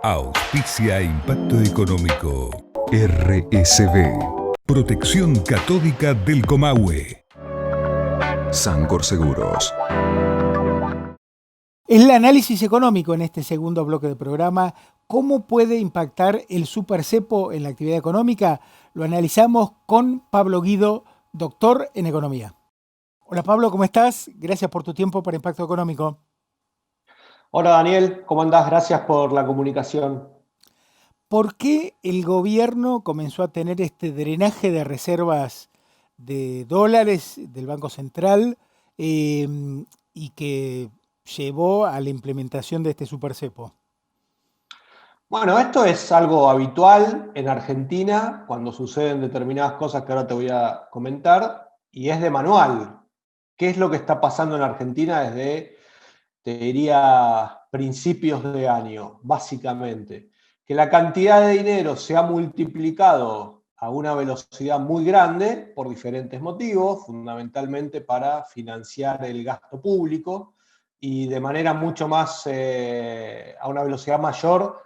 Auspicia Impacto Económico. RSB. Protección Catódica del Comahue. Sancor Seguros. El análisis económico en este segundo bloque del programa. ¿Cómo puede impactar el supercepo en la actividad económica? Lo analizamos con Pablo Guido, doctor en economía. Hola Pablo, ¿cómo estás? Gracias por tu tiempo para Impacto Económico. Hola Daniel, ¿cómo andás? Gracias por la comunicación. ¿Por qué el gobierno comenzó a tener este drenaje de reservas de dólares del Banco Central y que llevó a la implementación de este supercepo? Bueno, esto es algo habitual en Argentina cuando suceden determinadas cosas que ahora te voy a comentar, y es de manual. ¿Qué es lo que está pasando en Argentina desde, te diría, principios de año, básicamente? Que la cantidad de dinero se ha multiplicado a una velocidad muy grande por diferentes motivos, fundamentalmente para financiar el gasto público y de manera mucho más, a una velocidad mayor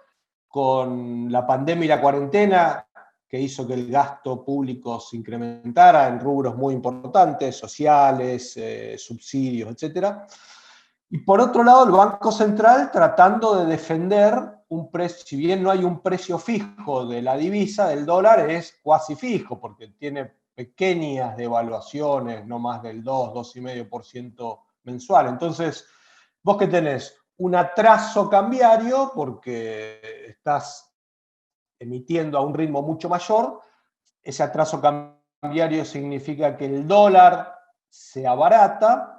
con la pandemia y la cuarentena, que hizo que el gasto público se incrementara en rubros muy importantes, sociales, subsidios, etc. Y por otro lado, el Banco Central tratando de defender un precio, si bien no hay un precio fijo de la divisa, del dólar es cuasi fijo, porque tiene pequeñas devaluaciones, no más del 2, 2,5% mensual. Entonces, vos que tenés un atraso cambiario, porque estás emitiendo a un ritmo mucho mayor, ese atraso cambiario significa que el dólar se abarata,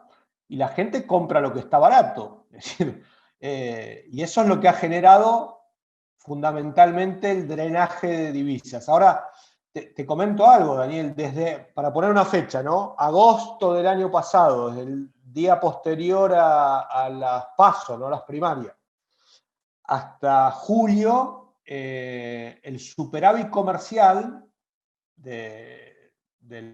y la gente compra lo que está barato. Es decir, y eso es lo que ha generado fundamentalmente el drenaje de divisas. Ahora, te comento algo, Daniel, para poner una fecha, ¿no? Agosto del año pasado, desde el día posterior a las PASO, ¿no? Las primarias, hasta julio, el superávit comercial de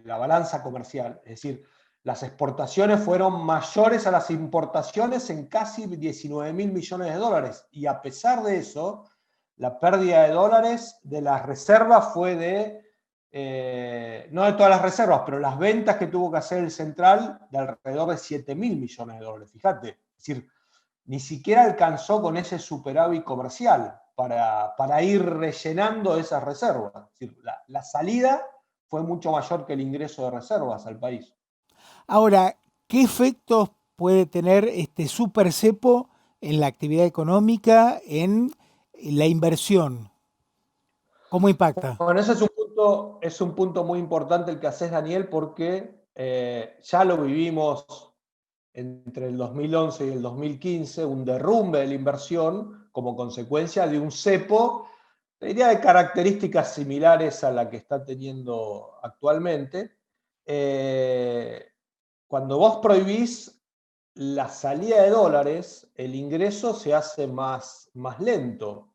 la balanza comercial, es decir, las exportaciones fueron mayores a las importaciones en casi 19.000 millones de dólares. Y a pesar de eso, la pérdida de dólares de las reservas fue no de todas las reservas, pero las ventas que tuvo que hacer el central, de alrededor de 7.000 millones de dólares. Fíjate, es decir, ni siquiera alcanzó con ese superávit comercial para ir rellenando esas reservas. Es decir, la salida fue mucho mayor que el ingreso de reservas al país. Ahora, ¿qué efectos puede tener este supercepo en la actividad económica, en la inversión? ¿Cómo impacta? Bueno, ese es un punto muy importante el que haces, Daniel, porque ya lo vivimos entre el 2011 y el 2015, un derrumbe de la inversión como consecuencia de un cepo, te diría, de características similares a la que está teniendo actualmente. Cuando vos prohibís la salida de dólares, el ingreso se hace más lento.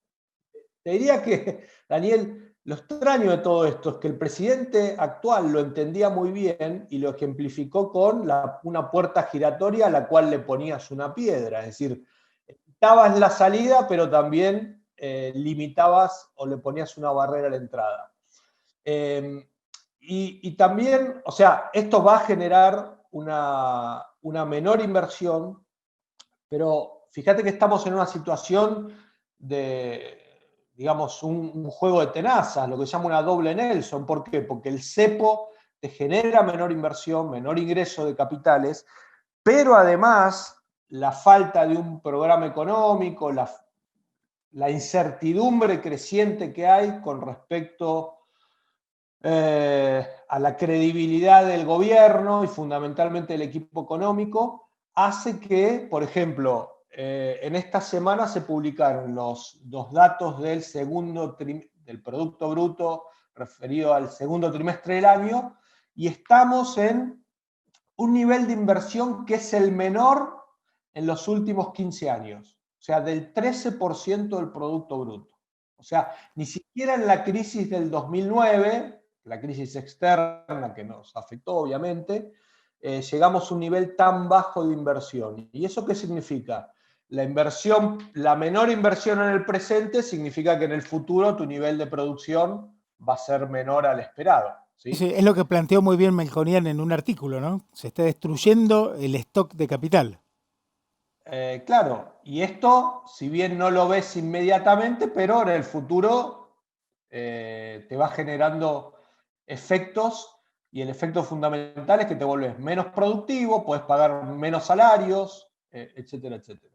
Te diría que, Daniel, lo extraño de todo esto es que el presidente actual lo entendía muy bien y lo ejemplificó con una puerta giratoria a la cual le ponías una piedra. Es decir, quitabas la salida, pero también limitabas o le ponías una barrera a la entrada. Y también, o sea, esto va a generar una menor inversión, pero fíjate que estamos en una situación de, digamos, un juego de tenazas, lo que se llama una doble Nelson. ¿Por qué? Porque el cepo te genera menor inversión, menor ingreso de capitales, pero además la falta de un programa económico, la incertidumbre creciente que hay con respecto a la credibilidad del gobierno y fundamentalmente del equipo económico, hace que, por ejemplo, en esta semana se publicaron los datos del del Producto Bruto referido al segundo trimestre del año, y estamos en un nivel de inversión que es el menor en los últimos 15 años, o sea, del 13% del Producto Bruto. O sea, ni siquiera en la crisis del 2009, la crisis externa que nos afectó obviamente, llegamos a un nivel tan bajo de inversión. ¿Y eso qué significa? la menor inversión en el presente significa que en el futuro tu nivel de producción va a ser menor al esperado, ¿sí? Sí, es lo que planteó muy bien Melconian en un artículo, ¿no? Se está destruyendo el stock de capital. Claro, y esto, si bien no lo ves inmediatamente, pero en el futuro te va generando efectos, y el efecto fundamental es que te vuelves menos productivo, puedes pagar menos salarios, etcétera, etcétera.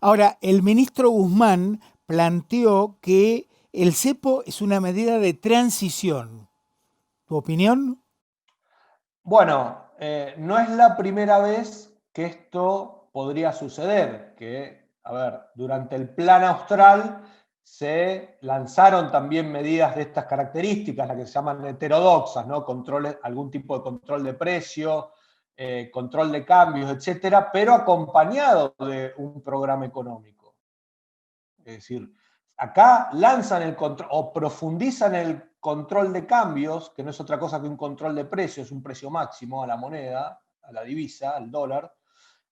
Ahora, el ministro Guzmán planteó que el cepo es una medida de transición. ¿Tu opinión? Bueno, no es la primera vez que esto podría suceder, que, a ver, durante el Plan Austral se lanzaron también medidas de estas características, las que se llaman heterodoxas, ¿no? Controles, algún tipo de control de precio, control de cambios, etcétera, pero acompañado de un programa económico. Es decir, acá lanzan el control o profundizan el control de cambios, que no es otra cosa que un control de precios, un precio máximo a la moneda, a la divisa, al dólar,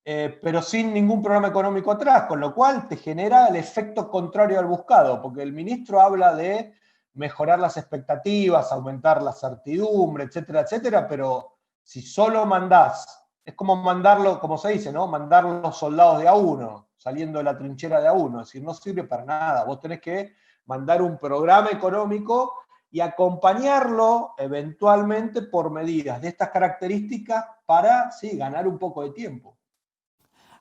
pero sin ningún programa económico atrás, con lo cual te genera el efecto contrario al buscado, porque el ministro habla de mejorar las expectativas, aumentar la certidumbre, etcétera, etcétera, pero si solo mandás, es como mandarlo, como se dice, ¿no? Mandar los soldados de a uno, saliendo de la trinchera de a uno, es decir, no sirve para nada, vos tenés que mandar un programa económico y acompañarlo eventualmente por medidas de estas características para, sí, ganar un poco de tiempo.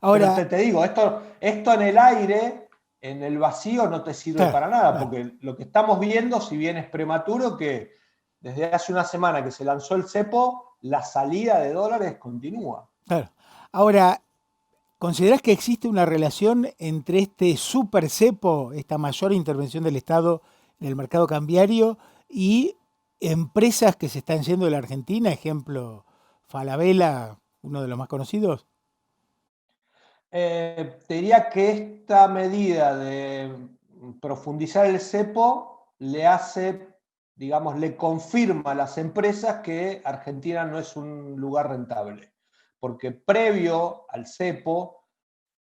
Pero Ahora, te digo, esto en el aire, en el vacío, no te sirve claro, para nada, claro, porque lo que estamos viendo, si bien es prematuro, que desde hace una semana que se lanzó el cepo, la salida de dólares continúa. claro. Ahora, ¿considerás que existe una relación entre este super cepo, esta mayor intervención del Estado en el mercado cambiario, y empresas que se están yendo de la Argentina? Ejemplo, Falabella, uno de los más conocidos. Te diría que esta medida de profundizar el cepo le hace, digamos, le confirma a las empresas que Argentina no es un lugar rentable. Porque previo al cepo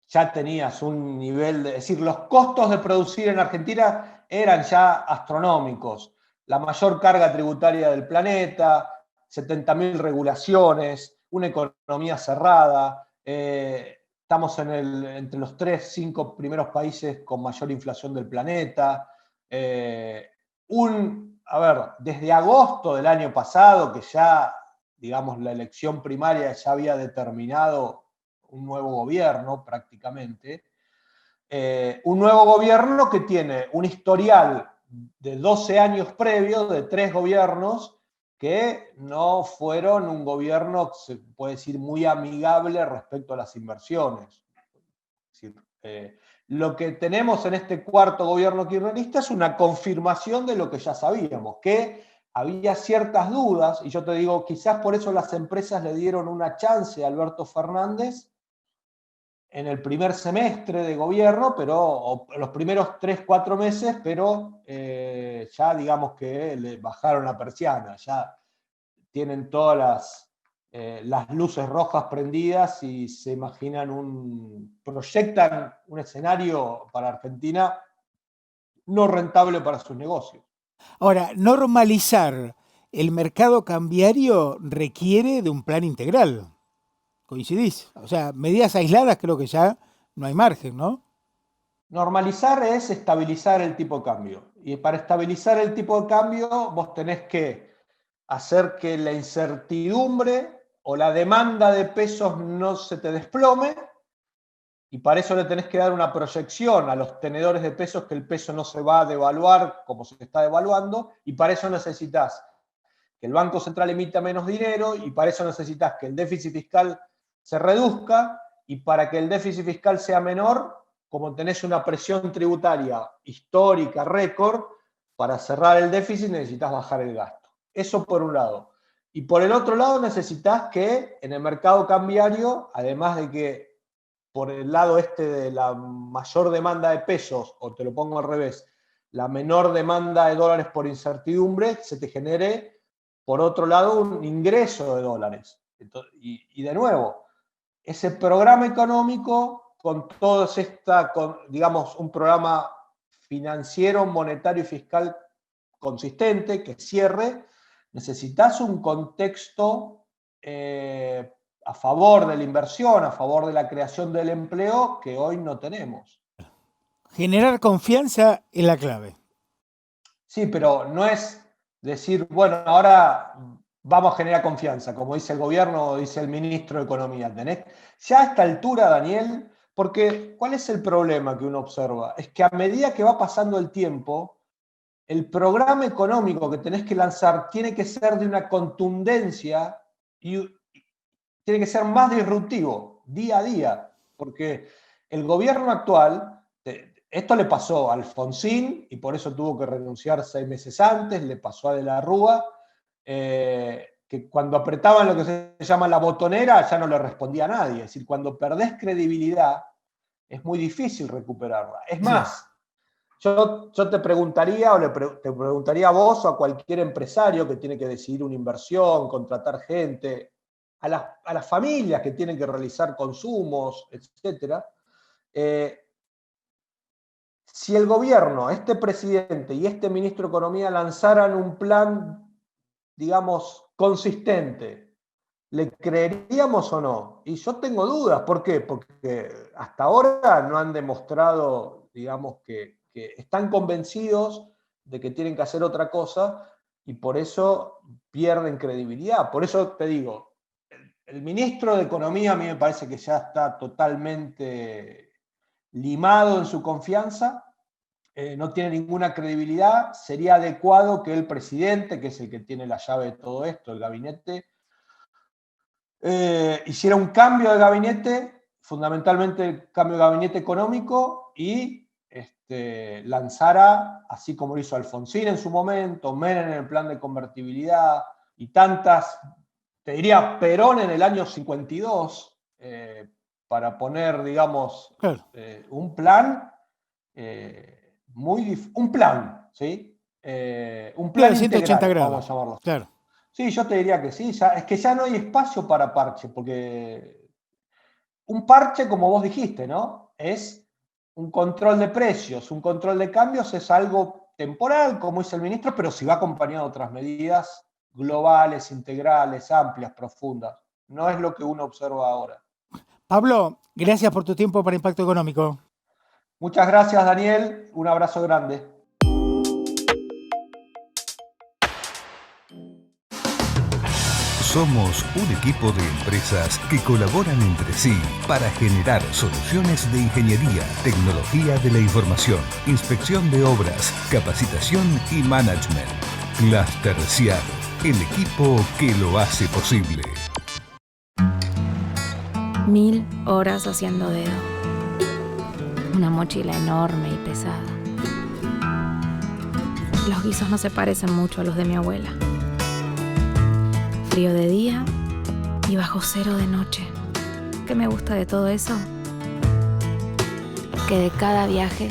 ya tenías un nivel de, es decir, los costos de producir en Argentina eran ya astronómicos. La mayor carga tributaria del planeta, 70.000 regulaciones, una economía cerrada. Estamos entre los 3, 5 primeros países con mayor inflación del planeta. A ver, desde agosto del año pasado, que ya, digamos, la elección primaria ya había determinado un nuevo gobierno prácticamente, un nuevo gobierno que tiene un historial de 12 años previos, de 3 gobiernos, que no fueron un gobierno, se puede decir, muy amigable respecto a las inversiones. Es decir, lo que tenemos en este cuarto gobierno kirchnerista es una confirmación de lo que ya sabíamos, que había ciertas dudas, y yo te digo, quizás por eso las empresas le dieron una chance a Alberto Fernández en el primer semestre de gobierno, pero los primeros 3, 4 meses, pero ya digamos que le bajaron la persiana, ya tienen todas las luces rojas prendidas y se imaginan proyectan un escenario para Argentina no rentable para sus negocios. Ahora, normalizar el mercado cambiario requiere de un plan integral. ¿Coincidís? O sea, medidas aisladas creo que ya no hay margen, ¿no? Normalizar es estabilizar el tipo de cambio. Y para estabilizar el tipo de cambio, vos tenés que hacer que la incertidumbre o la demanda de pesos no se te desplome, y para eso le tenés que dar una proyección a los tenedores de pesos que el peso no se va a devaluar como se está devaluando, y para eso necesitas que el Banco Central emita menos dinero, y para eso necesitas que el déficit fiscal se reduzca, y para que el déficit fiscal sea menor, como tenés una presión tributaria histórica, récord, para cerrar el déficit necesitas bajar el gasto. Eso por un lado. Y por el otro lado necesitas que en el mercado cambiario, además de que por el lado este de la mayor demanda de pesos, o te lo pongo al revés, la menor demanda de dólares por incertidumbre, se te genere, por otro lado, un ingreso de dólares. Y de nuevo, ese programa económico con todos digamos, un programa financiero, monetario y fiscal consistente, que cierre, necesitas un contexto a favor de la inversión, a favor de la creación del empleo, que hoy no tenemos. Generar confianza es la clave. Sí, pero no es decir, bueno, ahora vamos a generar confianza, como dice el gobierno o dice el ministro de Economía. ¿Tenés? Ya a esta altura, Daniel, porque ¿cuál es el problema que uno observa? Es que a medida que va pasando el tiempo, el programa económico que tenés que lanzar tiene que ser de una contundencia y tiene que ser más disruptivo día a día, porque el gobierno actual, esto le pasó a Alfonsín y por eso tuvo que renunciar 6 meses antes, le pasó a De la Rúa, que cuando apretaban lo que se llama la botonera ya no le respondía a nadie. Es decir, cuando perdés credibilidad es muy difícil recuperarla. Es más, yo te preguntaría, o te preguntaría a vos o a cualquier empresario que tiene que decidir una inversión, contratar gente, a las familias que tienen que realizar consumos, etc. Si el gobierno, este presidente y este ministro de Economía lanzaran un plan, digamos, consistente, ¿le creeríamos o no? Y yo tengo dudas. ¿Por qué? Porque hasta ahora no han demostrado, digamos, que están convencidos de que tienen que hacer otra cosa y por eso pierden credibilidad. Por eso te digo, el ministro de Economía a mí me parece que ya está totalmente limado en su confianza, no tiene ninguna credibilidad. Sería adecuado que el presidente, que es el que tiene la llave de todo esto, el gabinete, hiciera un cambio de gabinete, fundamentalmente el cambio de gabinete económico, y lanzara, así como lo hizo Alfonsín en su momento, Menem en el plan de convertibilidad, y tantas, te diría Perón en el año 52, para poner, digamos, Claro. un plan, un plan, ¿sí? Un plan Claro, 180 integral, grados. vamos a llamarlo. Claro. Sí, yo te diría que sí, es que ya no hay espacio para parche, porque un parche, como vos dijiste, ¿no? Es un control de precios, un control de cambios es algo temporal, como dice el ministro, pero si va acompañado de otras medidas globales, integrales, amplias, profundas. No es lo que uno observa ahora. Pablo, gracias por tu tiempo para Impacto Económico. Muchas gracias, Daniel. Un abrazo grande. Somos un equipo de empresas que colaboran entre sí para generar soluciones de ingeniería, tecnología de la información, inspección de obras, capacitación y management. Cluster CIAD, el equipo que lo hace posible. 1000 horas haciendo dedo. Una mochila enorme y pesada. Los guisos no se parecen mucho a los de mi abuela. Frío de día y bajo cero de noche. ¿Qué me gusta de todo eso? Que de cada viaje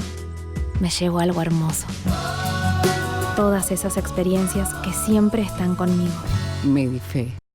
me llevo algo hermoso. Todas esas experiencias que siempre están conmigo. Medife.